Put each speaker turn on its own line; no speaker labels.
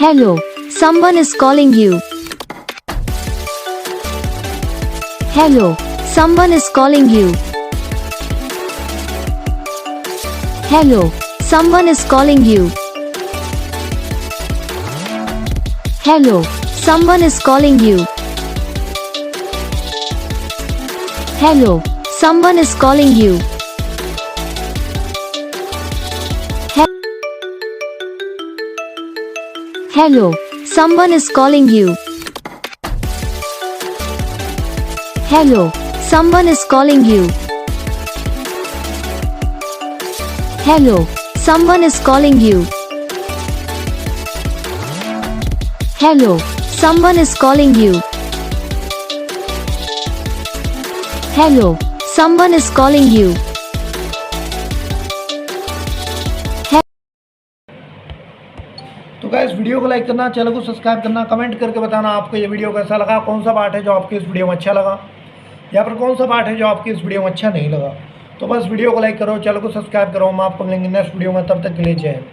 Hello, someone is calling you. Hello, someone is calling you. Hello, someone is calling you. Hello, someone is calling you. Hello, someone is calling you. Hello, someone is calling you. Hello, someone is calling you. Hello, someone is calling you. Hello, someone is calling you. Hello, someone is calling you.
तो guys video को like करना, channel को subscribe करना, comment करके बताना आपको ये video कैसा लगा, कौन सा पार्ट है जो आपको इस वीडियो में अच्छा लगा या फिर कौन सा पार्ट है जो आपको इस वीडियो में अच्छा नहीं लगा। तो बस वीडियो को लाइक करो, चैनल को सब्सक्राइब करो। हम आपको मिलेंगे नेक्स्ट वीडियो में, तब तक के लिए जय हिंद।